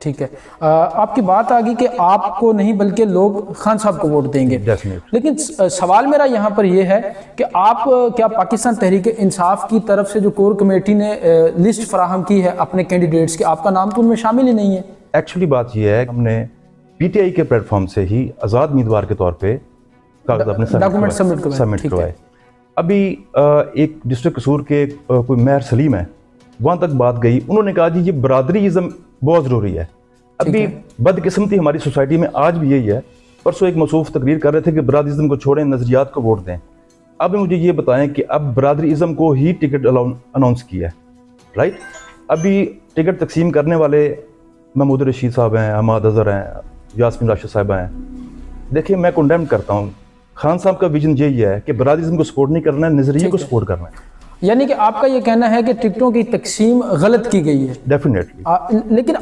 ٹھیک ہے. آپ کی بات آ گئی کہ آپ کو نہیں بلکہ لوگ خان صاحب کو ووٹ دیں گے, لیکن سوال میرا یہاں پر یہ ہے کہ آپ کیا پاکستان تحریک انصاف کی طرف سے جو کور کمیٹی نے لسٹ فراہم کی ہے اپنے کینڈیڈیٹس کی, آپ کا نام تو ان میں شامل ہی نہیں ہے؟ ایکچولی بات یہ ہے ہم نے پی ٹی آئی کے پلیٹ فارم سے ہی آزاد امیدوار کے طور پہ کاغذ اپنے ڈاکومنٹ سبمٹ کروائے. ابھی ایک ڈسٹرکٹ قصور کے کوئی مہر سلیم ہے, وہاں تک بات گئی, انہوں نے کہا جی یہ برادری ازم بہت ضروری ہے. ابھی بدقسمتی ہماری سوسائٹی میں آج بھی یہی ہے. پرسوں ایک موصوف تقریر کر رہے تھے کہ برادری ازم کو چھوڑیں, نظریات کو ووٹ دیں. اب مجھے یہ بتائیں کہ اب برادری ازم کو ہی ٹکٹ اناؤنس کیا ہے, رائٹ؟ ابھی ٹکٹ تقسیم کرنے والے محمود رشید صاحب ہیں, حماد اظہر ہیں, یاسمین راشد صاحبہ ہیں. دیکھیں میں کنڈیم کرتا ہوں, خان صاحب کا ویژن یہی ہے کہ برادری ازم کو سپورٹ نہیں کرنا ہے, نظریے کو سپورٹ کرنا ہے. یعنی کہ آپ کا یہ کہنا ہے کہ ٹکٹوں کی تقسیم غلط کی گئی ہے؟ ڈیفینیٹلی. لیکن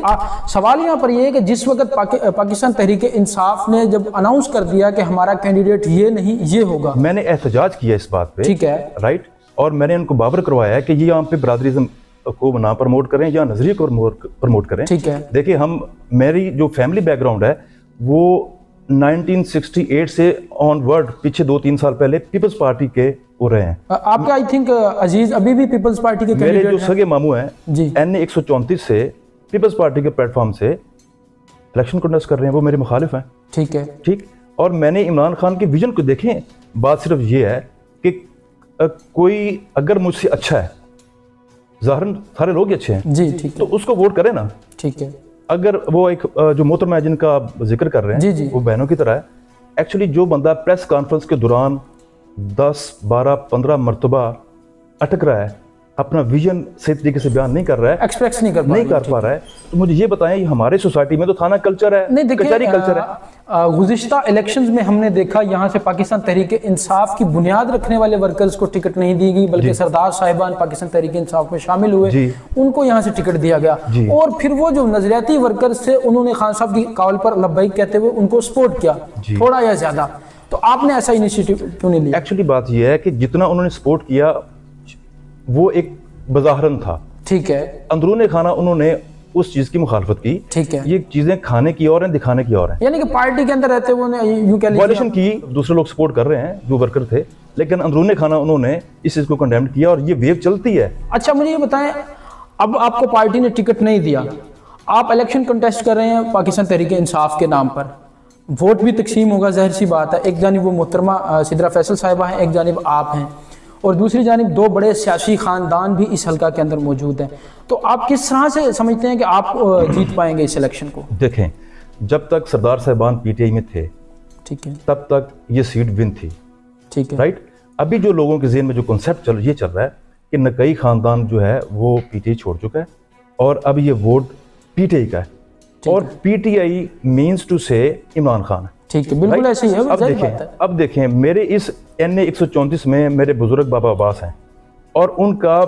سوال یہاں پر یہ ہے کہ جس وقت پاکستان تحریک انصاف نے جب اناؤنس کر دیا کہ ہمارا کینڈیڈیٹ یہ نہیں یہ ہوگا, میں نے احتجاج کیا اس بات پہ, ٹھیک ہے, رائٹ, اور میں نے ان کو باور کروایا ہے کہ یہ یہاں پہ برادری ازم کو نہ پروموٹ کریں یا نظریے کو پروموٹ کریں. ٹھیک ہے. دیکھیں میری جو فیملی بیک گراؤنڈ ہے وہ 1968 سے آن ورڈ پیچھے 2-3 سال پہلے پیپلز پارٹی کے وہ رہے ہیں. آپ کے آئی تھنک عزیز ابھی بھی پیپلز پارٹی کے میرے جو سگے ماموں ہیں این 134 سے پیپلز پارٹی کے پلیٹ فارم سے الیکشن کنٹیسٹ کر رہے ہیں, وہ میرے مخالف ہیں. ٹھیک ہے, ٹھیک. اور میں نے عمران خان کے ویژن کو دیکھیں, بات صرف یہ ہے کہ کوئی اگر مجھ سے اچھا ہے, ظاہراً سارے لوگ ہی اچھے ہیں, جی ٹھیک, تو اس کو ووٹ کرے نا. ٹھیک ہے. اگر وہ ایک جو محترمہ ہے جن کا آپ ذکر کر رہے ہیں وہ بہنوں کی طرح ہے, ایکچولی جو بندہ پریس کانفرنس کے دوران 10-12-15 مرتبہ اٹک رہا ہے, اپنا ویژن صحیح طریقے سے بیان نہیں کر رہا ہے, ایکسپریس نہیں کر پا رہا ہے, تو مجھے یہ بتائیں یہ ہمارے سوسائٹی میں تو تھانہ کلچر ہے, کچہری کلچر ہے. گزشتہ الیکشنز میں ہم نے دیکھا یہاں سے پاکستان تحریک انصاف کی بنیاد رکھنے والے ورکرز کو ٹکٹ نہیں دی گئی, بلکہ سردار صاحبان پاکستان تحریک انصاف میں شامل ہوئے, ان کو یہاں سے ٹکٹ دیا گیا, اور پھر وہ جو نظریاتی ورکرز تھے انہوں نے خان صاحب کی قول پر لبیک کہتے ہوئے ان کو سپورٹ کیا, تھوڑا یا زیادہ. تو آپ نے ایسا انیشیٹو کیوں نہیں لیا؟ ایکچولی بات یہ ہے کہ جتنا انہوں نے سپورٹ کیا وہ ایک بظاہراً تھا, ٹھیک ہے, اندرون خانہ انہوں نے اس چیز کی مخالفت کی. ٹھیک ہے. یہ چیزیں کھانے کی اور ہیں, دکھانے کی اور ہیں. یعنی کہ پارٹی کے اندر رہتے ہوئے یوں کہہ لیجیے وائلیشن کی, دوسرے لوگ سپورٹ کر رہے ہیں جو ورکر تھے, لیکن اندرون خانہ انہوں نے اس چیز کو کنڈیم کیا اور یہ ویو چلتی ہے. اچھا مجھے یہ بتائیں, اب آپ کو پارٹی نے ٹکٹ نہیں دیا, آپ الیکشن کنٹیسٹ کر رہے ہیں پاکستان تحریک انصاف کے نام پر, ووٹ بھی تقسیم ہوگا, ظاہر سی بات ہے, ایک جانب وہ محترمہ سدرہ فیصل صاحبہ ہیں, ایک جانب آپ ہیں, اور دوسری جانب دو بڑے سیاسی خاندان بھی اس حلقہ کے اندر موجود ہیں. تو آپ کس طرح سے سمجھتے ہیں کہ آپ جیت پائیں گے اس الیکشن کو؟ دیکھیں, جب تک سردار صاحبان پی ٹی آئی میں تھے, ٹھیک ہے, تب تک یہ سیٹ ون تھی, ٹھیک ہے, رائٹ. ابھی جو لوگوں کے ذہن میں جو کنسیپٹ یہ چل رہا ہے کہ نقئی خاندان جو ہے وہ پی ٹی آئی چھوڑ چکا ہے اور اب یہ ووٹ پی ٹی آئی کا ہے, اور P T I minus two سے عمران خان ہے. ٹھیک ہے, بالکل ایسے ہی ہے. اب دیکھیں میرے اس این 134 میں میرے بزرگ بابا عباس ہیں, اور ان کا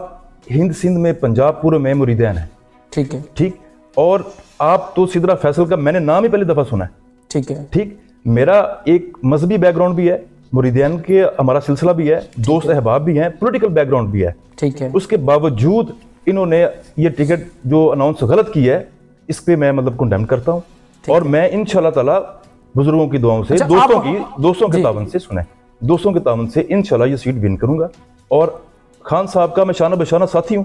ہند سندھ میں پنجاب پورے میں مریدین ہیں. ٹھیک ہے, ٹھیک. اور آپ تو سدرہ فیصل کا میں نے نام ہی پہلی دفعہ سنا ہے. ٹھیک ہے, ٹھیک. میرا ایک مذہبی بیک گراؤنڈ بھی ہے, مریدین کے ہمارا سلسلہ بھی ہے, دوست احباب بھی ہیں, پولیٹیکل بیک گراؤنڈ بھی ہے. ٹھیک ہے. اس کے باوجود انہوں نے یہ ٹکٹ جو اناؤنس غلط کی ہے, اس پہ میں مطلب کنڈیم کرتا ہوں, اور میں انشاءاللہ تعالی بزرگوں کی دعاؤں سے, دوستوں کے تعاون سے, سنیں, دوستوں کے تعاون سے انشاءاللہ یہ سیٹ ون کروں گا, اور خان صاحب کا میں شانہ بشانہ ساتھی ہوں,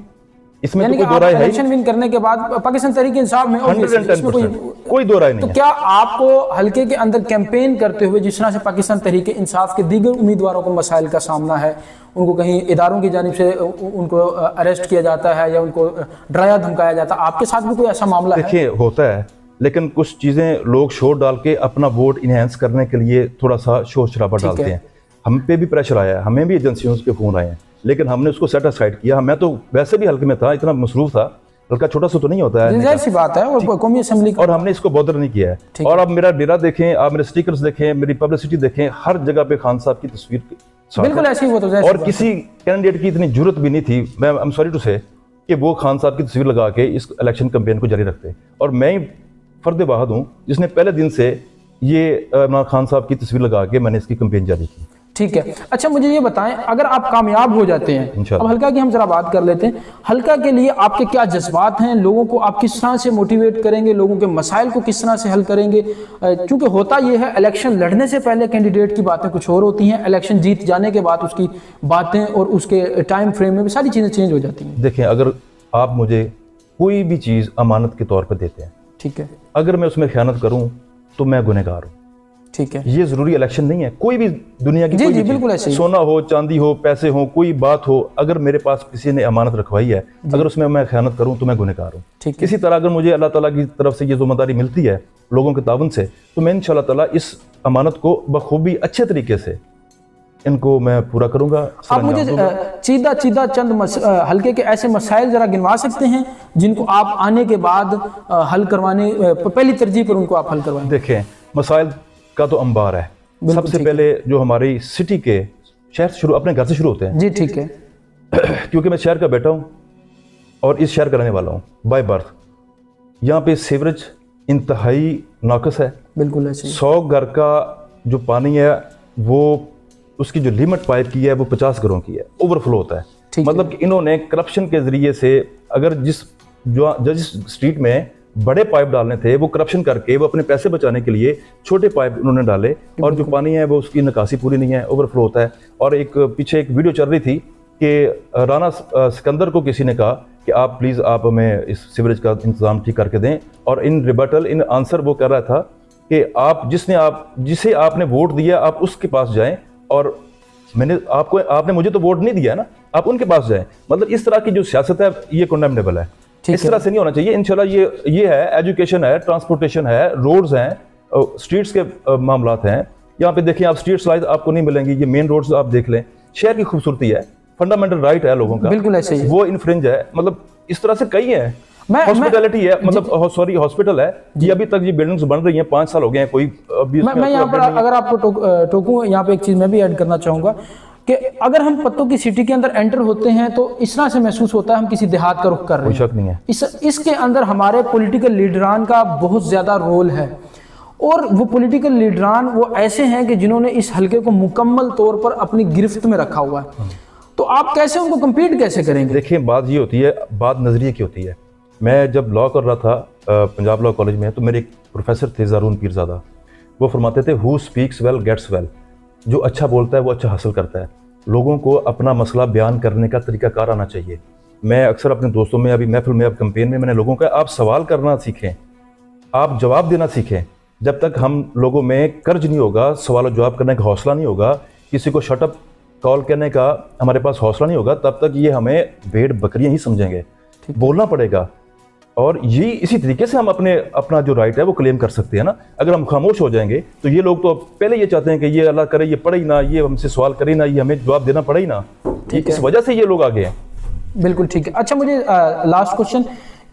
اس میں تو کوئی دو رائے ہے. الیکشن ون کرنے کے بعد پاکستان تحریک انصاف میں 110% کوئی دو رائے نہیں. تو کیا آپ کو حلقے کے اندر کیمپین کرتے ہوئے جس طرح سے پاکستان تحریک انصاف کے دیگر امیدواروں کو مسائل کا سامنا ہے, ان کو کہیں اداروں کی جانب سے ان کو اریسٹ کیا جاتا ہے یا ان کو ڈرایا دھمکایا جاتا ہے, آپ کے ساتھ بھی کوئی ایسا معاملہ ہے؟ دیکھیے ہوتا ہے, لیکن کچھ چیزیں لوگ شور ڈال کے اپنا ووٹ انہینس کرنے کے لیے تھوڑا سا شور شرابہ ڈالتے ہیں. ہم پہ بھی پریشر آیا ہے, ہمیں بھی ایجنسیوں کے فون آئے ہیں, لیکن ہم نے اس کو سیٹ اسائڈ کیا. میں تو ویسے بھی حلقے میں تھا, اتنا مصروف تھا, حلقہ چھوٹا سا تو نہیں ہوتا ہے, ظاہر سی بات ہے, اور قومی اسمبلی, اور ہم نے اس کو بودر نہیں کیا ہے. اور اب میرا ڈیرا دیکھیں, آپ میرے سٹیکرز دیکھیں, میری پبلسٹی دیکھیں, ہر جگہ پہ خان صاحب کی تصویر بالکل ایسی ہی. اور کسی کینڈیڈیٹ کی اتنی جرت بھی نہیں تھی, میں ایم سوری ٹو سے, کہ وہ خان صاحب کی تصویر لگا کے اس الیکشن کمپین کو جاری رکھتے. اور میں فرد واحد ہوں جس نے پہلے دن سے یہ عمران خان صاحب کی تصویر لگا کے میں نے اس کی کمپین جاری کی. ٹھیک ہے. اچھا مجھے یہ بتائیں, اگر آپ کامیاب ہو جاتے ہیں, اب حلقہ کی ہم ذرا بات کر لیتے ہیں, حلقہ کے لیے آپ کے کیا جذبات ہیں, لوگوں کو آپ کس طرح سے موٹیویٹ کریں گے, لوگوں کے مسائل کو کس طرح سے حل کریں گے؟ چونکہ ہوتا یہ ہے الیکشن لڑنے سے پہلے کینڈیڈیٹ کی باتیں کچھ اور ہوتی ہیں, الیکشن جیت جانے کے بعد اس کی باتیں اور اس کے ٹائم فریم میں بھی ساری چیزیں چینج ہو جاتی ہیں. دیکھیں, اگر آپ مجھے کوئی بھی چیز امانت کے طور پہ دیتے ہیں, ٹھیک ہے, اگر میں اس میں خیانت کروں تو میں گنہگار ہوں. ٹھیک ہے, یہ ضروری الیکشن نہیں ہے, کوئی بھی دنیا کی کوئی بھی بالکل ایسے ہی, سونا ہو, چاندی ہو, پیسے ہو, کوئی بات ہو, اگر میرے پاس کسی نے امانت رکھوائی ہے, اگر اس میں خیانت کروں تو میں گنہگار ہوں. اسی طرح اگر مجھے اللہ تعالیٰ کی طرف سے یہ ذمہ داری ملتی ہے لوگوں کے تعاون سے, تو میں انشاءاللہ تعالیٰ اس امانت کو بخوبی اچھے طریقے سے ان کو میں پورا کروں گا. آپ مجھے چیدہ چند حلقے کے ایسے مسائل ذرا گنوا سکتے ہیں جن کو آپ آنے کے بعد حل کروانے, پہلی ترجیح پر ان کو آپ حل کروائیں؟ دیکھیں, مسائل کا تو انبار ہے. سب سے پہلے جو ہماری سٹی کے شہر سے شروع, اپنے گھر سے شروع ہوتے ہیں. جی ٹھیک ہے, کیونکہ میں شہر کا بیٹا ہوں اور اس شہر کا رہنے والا ہوں بائی برتھ. یہاں پہ سیوریج انتہائی ناقص ہے. بالکل ایسے 100 گھر کا جو پانی ہے وہ اس کی جو لیمٹ پائپ کی ہے وہ 50 گھروں کی ہے, اوور فلو ہوتا ہے. مطلب کہ انہوں نے کرپشن کے ذریعے سے, اگر جس اسٹریٹ میں بڑے پائپ ڈالنے تھے وہ کرپشن کر کے وہ اپنے پیسے بچانے کے لیے چھوٹے پائپ انہوں نے ڈالے, اور جو پانی ہے وہ اس کی نکاسی پوری نہیں ہے, اوور فلو ہوتا ہے. اور پیچھے ایک ویڈیو چل رہی تھی کہ رانا سکندر کو کسی نے کہا کہ آپ پلیز آپ ہمیں اس سیوریج کا انتظام ٹھیک کر کے دیں, اور ان ریبٹل ان آنسر وہ کر رہا تھا کہ آپ جسے آپ نے ووٹ دیا آپ اس کے پاس جائیں, اور آپ نے مجھے تو ووٹ نہیں دیا نا, آپ ان کے پاس جائیں. مطلب اس طرح کی جو سیاست ہے یہ کنڈیمنیبل ہے. اس طرح سے نہیں ہونا چاہیے. انشاءاللہ یہ ہے, ایجوکیشن ہے, ٹرانسپورٹیشن ہے, روڈز ہیں, اسٹریٹس کے معاملات ہیں. یہاں پہ دیکھیں آپ, اسٹریٹس لائٹ آپ کو نہیں ملیں گی, یہ مین روڈز آپ دیکھ لیں. شہر کی خوبصورتی ہے, فنڈامنٹل رائٹ ہے لوگوں کا, بالکل ایسے ہی, وہ انفرنج ہے. مطلب اس طرح سے کئی ہیں. ہاسپٹیلٹی ہے, مطلب سوری ہاسپٹل ہے, یہ ابھی تک یہ بلڈنگز بن رہی ہیں, 5 سال ہو گئے ہیں, کوئی میں یہاں پر اگر آپ کو ٹوکوں, یہاں پہ ایک چیز میں بھی ایڈ کرنا چاہوں گا کہ اگر ہم پتوں کی سٹی کے اندر انٹر ہوتے ہیں تو اس طرح سے محسوس ہوتا ہے ہم کسی دیہات کا رخ کر رہے ہیں. کوئی شک نہیں ہے. اس کے اندر ہمارے پولیٹیکل لیڈران کا بہت زیادہ رول ہے, اور وہ پولیٹیکل لیڈران وہ ایسے ہیں کہ جنہوں نے اس حلقے کو مکمل طور پر اپنی گرفت میں رکھا ہوا ہے. تو آپ کیسے ان کو کمپیٹ کیسے کریں گے؟ دیکھیں, بات یہ ہوتی ہے, بات نظریے کی ہوتی ہے. میں جب لا کر رہا تھا پنجاب لا کالج میں, تو میرے ایک پروفیسر تھے زارون پیرزادہ, وہ فرماتے تھے who speaks well gets well. جو اچھا بولتا ہے وہ اچھا حاصل کرتا ہے. لوگوں کو اپنا مسئلہ بیان کرنے کا طریقہ کار آنا چاہیے. میں اکثر اپنے دوستوں میں, ابھی محفل میں, اب کمپین میں نے لوگوں کا, آپ سوال کرنا سیکھیں, آپ جواب دینا سیکھیں. جب تک ہم لوگوں میں کرج نہیں ہوگا, سوال و جواب کرنے کا حوصلہ نہیں ہوگا, کسی کو شٹ اپ کال کرنے کا ہمارے پاس حوصلہ نہیں ہوگا, تب تک یہ ہمیں بھیڑ بکریاں ہی سمجھیں گے. بولنا پڑے گا, اور یہ اسی طریقے سے ہم اپنا جو رائٹ ہے وہ کلیم کر سکتے ہیں نا. اگر ہم خاموش ہو جائیں گے تو یہ لوگ تو پہلے یہ چاہتے ہیں کہ یہ اللہ کرے یہ پڑھے ہی نہ, یہ ہم سے سوال کرے نہ, یہ ہمیں جواب دینا پڑے ہی نہ. اس وجہ سے یہ لوگ آگے ہیں. بالکل ٹھیک ہے. اچھا مجھے لاسٹ کوشچن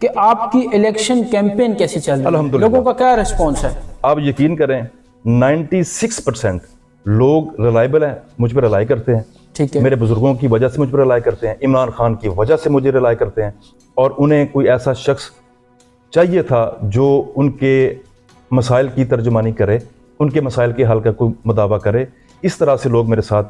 کہ آپ کی الیکشن کیمپین کیسی چل رہی ہے؟ الحمدللہ, لوگوں کا کیا ریسپانس ہے؟ آپ یقین کریں 96% لوگ ریلائبل ہیں, مجھ پہ ریلائی کرتے ہیں. ٹھیک ہے, میرے بزرگوں کی وجہ سے مجھ پہ ریلائی کرتے ہیں, عمران خان کی وجہ سے مجھے ریلائی کرتے ہیں, اور انہیں کوئی ایسا شخص چاہیے تھا جو ان کے مسائل کی ترجمانی کرے, ان کے مسائل کے حل کا کوئی مداوع کرے. اس طرح سے لوگ میرے ساتھ.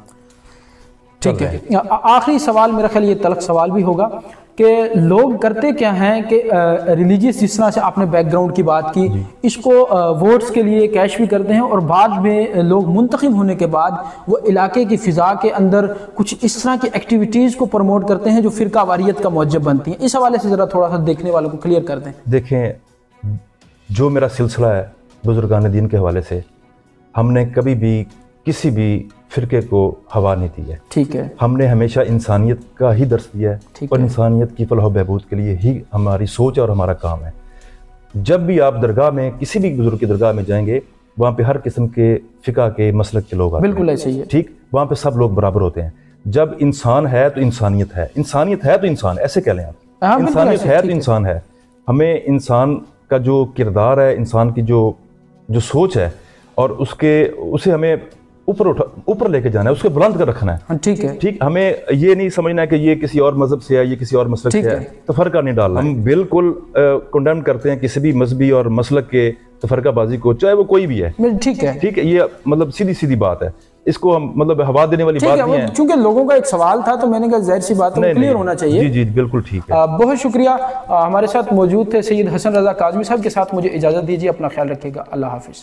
ٹھیک ہے, آخری سوال میرا خیال یہ تلخ سوال بھی ہوگا کہ لوگ کرتے کیا ہیں کہ ریلیجیس, جس طرح سے آپ نے بیک گراؤنڈ کی بات کی, اس کو ووٹس کے لیے کیش بھی کرتے ہیں, اور بعد میں لوگ منتخب ہونے کے بعد وہ علاقے کی فضا کے اندر کچھ اس طرح کی ایکٹیویٹیز کو پروموٹ کرتے ہیں جو فرقہ واریت کا موجب بنتی ہیں. اس حوالے سے ذرا تھوڑا سا دیکھنے والوں کو کلیئر کر دیں. دیکھیں, جو میرا سلسلہ ہے بزرگان دین کے حوالے سے, ہم نے کبھی بھی کسی بھی فرقے کو ہوا نہیں دی ہے. ٹھیک ہے, ہم نے ہمیشہ انسانیت کا ہی درس دیا ہے, اور انسانیت کی فلاح و بہبود کے لیے ہی ہماری سوچ اور ہمارا کام ہے. جب بھی آپ درگاہ میں, کسی بھی بزرگ کی درگاہ میں جائیں گے, وہاں پہ ہر قسم کے فقہ کے مسلک کے لوگ آتے ہیں. بالکل ایسے ہی ہے. ٹھیک, وہاں پہ سب لوگ برابر ہوتے ہیں. جب انسان ہے تو انسانیت ہے, انسانیت ہے تو انسان, ایسے کہہ لیں آپ, انسانیت ہے تو انسان ہے. ہمیں انسان کا جو کردار ہے, انسان کی جو سوچ ہے, اور اسے ہمیں اوپر لے کے جانا ہے, اس کو بلند کر رکھنا ہے. ٹھیک ہے, ٹھیک, ہمیں یہ نہیں سمجھنا ہے کہ یہ کسی اور مذہب سے ہے, یہ کسی اور مسلک سے ہے, تفرقہ نہیں ڈالنا. ہم بالکل کنڈیم کرتے ہیں کسی بھی مذہبی اور مسلک کے تفرقہ بازی کو, چاہے وہ کوئی بھی ہے. ٹھیک ہے, ٹھیک ہے, یہ مطلب سیدھی بات ہے. اس کو مطلب ہوا دینے والی بات نہیں ہے. چونکہ لوگوں کا ایک سوال تھا تو میں نے کہا ظاہر سی بات ہے کلیئر ہونا چاہیے. جی بالکل ٹھیک ہے. بہت شکریہ. ہمارے ساتھ موجود تھے سید حسن رضا کاظمی صاحب کے ساتھ مجھے اجازت دیجیے. اپنا خیال رکھیے گا. اللہ حافظ.